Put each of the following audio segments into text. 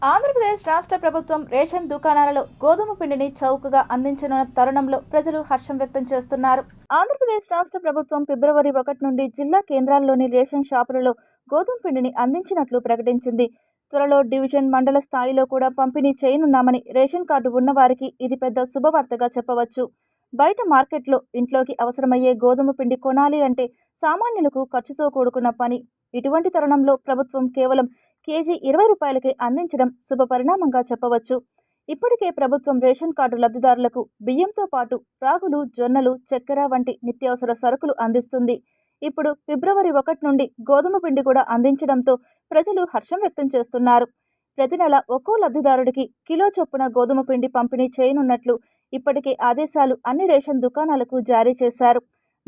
ఆంధ్రప్రదేశ్ రాష్ట్ర ప్రభుత్వం రేషన్ దుకాణాలలో గోధుమ పిండిని చౌకగా అందించనున్న తరుణంలో ప్రజలు హర్షం వ్యక్తం చేస్తున్నారు. ఆంధ్రప్రదేశ్ రాష్ట్ర ప్రభుత్వం ఫిబ్రవరి 1 నుండి జిల్లా కేంద్రాల్లోని రేషన్ షాపులలో గోధుమ పిండిని అందించినట్లు ప్రకటించింది. త్వరలో డివిజన్, మండల స్థాయిలో కూడా పంపిణీ చేయనున్నామని రేషన్ కార్డు ఉన్నవారికి ఇది పెద్ద శుభవార్తగా చెప్పవచ్చు. బయట మార్కెట్లో ఇంట్లోకి అవసరమయ్యే గోధుమ పిండి కొనాలి అంటే సామాన్యులకు ఖర్చుతో కూడుకున్న పని. ఇటువంటి తరుణంలో ప్రభుత్వం కేవలం కేజీ 20 రూపాయలకే అందించడం శుభ పరిణామంగా చెప్పవచ్చు. ఇప్పటికే ప్రభుత్వం రేషన్ కార్డు లబ్ధిదారులకు బియ్యంతో పాటు రాగులు, జొన్నలు, చక్కెర వంటి నిత్యావసర సరుకులు అందిస్తుంది. ఇప్పుడు ఫిబ్రవరి 1 నుండి గోధుమ పిండి కూడా అందించడంతో ప్రజలు హర్షం వ్యక్తం చేస్తున్నారు. ప్రతి నెల ఒక్కో లబ్ధిదారుడికి కిలో చొప్పున గోధుమ పిండి పంపిణీ చేయనున్నట్లు ఇప్పటికే ఆదేశాలు అన్ని రేషన్ దుకాణాలకు జారీ చేశారు.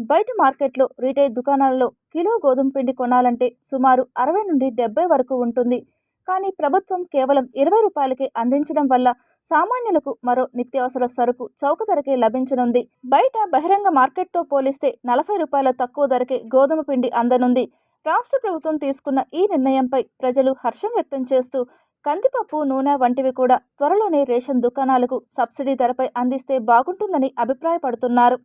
బయట మార్కెట్లో, రీటైల్ దుకాణాలలో కిలో గోధుమ పిండి కొనాలంటే సుమారు 60 నుండి 70 వరకు ఉంటుంది. కానీ ప్రభుత్వం కేవలం 20 రూపాయలకే అందించడం వల్ల సామాన్యులకు మరో నిత్యావసర సరుకు చౌక ధరకే లభించనుంది. బయట బహిరంగ మార్కెట్తో పోలిస్తే 40 రూపాయల తక్కువ ధరకే గోధుమ పిండి అందనుంది. రాష్ట్ర ప్రభుత్వం తీసుకున్న ఈ నిర్ణయంపై ప్రజలు హర్షం వ్యక్తం చేస్తూ కందిపప్పు, నూనె వంటివి కూడా త్వరలోనే రేషన్ దుకాణాలకు సబ్సిడీ ధరపై అందిస్తే బాగుంటుందని అభిప్రాయపడుతున్నారు.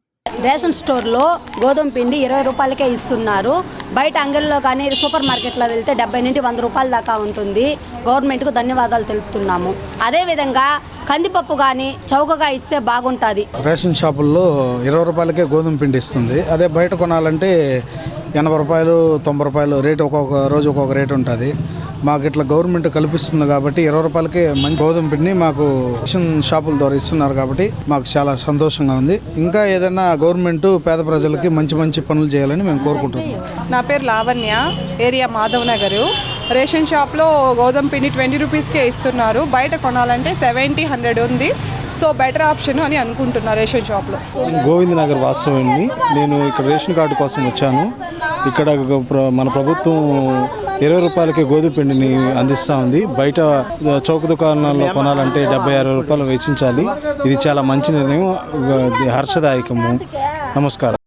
రేషన్ స్టోర్లో గోధుమ పిండి 20 రూపాయలకే ఇస్తున్నారు. బయట అంగళ్ళలో కానీ సూపర్ మార్కెట్లో వెళ్తే 70 నుండి 100 రూపాయల దాకా ఉంటుంది. గవర్నమెంట్కు ధన్యవాదాలు తెలుపుతున్నాము. అదేవిధంగా కందిపప్పు కానీ చౌకగా ఇస్తే బాగుంటుంది. రేషన్ షాపుల్లో 20 రూపాయలకే గోధుమ పిండి ఇస్తుంది. అదే బయట కొనాలంటే 80 రూపాయలు, 90 రూపాయలు రేటు ఒక్కొక్క రోజు ఒక్కొక్క రేటు ఉంటుంది. మాకు ఇట్లా గవర్నమెంట్ కల్పిస్తుంది కాబట్టి 20 రూపాయలకే మంచి గోధుమ పిండిని మాకు రేషన్ షాపుల ద్వారా ఇస్తున్నారు కాబట్టి మాకు చాలా సంతోషంగా ఉంది. ఇంకా ఏదైనా గవర్నమెంట్ పేద ప్రజలకి మంచి మంచి పనులు చేయాలని మేము కోరుకుంటున్నాం. నా పేరు లావణ్య, ఏరియా మాధవ్ నగర్. రేషన్ షాప్లో గోధుమ పిండి 20 రూపీస్కే ఇస్తున్నారు. బయట కొనాలంటే 70-100 ఉంది. సో బెటర్ ఆప్షన్ అని అనుకుంటున్నా రేషన్ షాప్లో. గోవింద్ నగర్ వాస్తవాన్ని నేను ఇక్కడ రేషన్ కార్డు కోసం వచ్చాను. ఇక్కడ మన ప్రభుత్వం 20 రూపాయలకి గోధుమ పిండిని అందిస్తూ ఉంది. బయట చౌక దుకాణాల్లో కొనాలంటే 70-60 రూపాయలు వెచ్చించాలి. ఇది చాలా మంచి నిర్ణయం, హర్షదాయకము. నమస్కారం.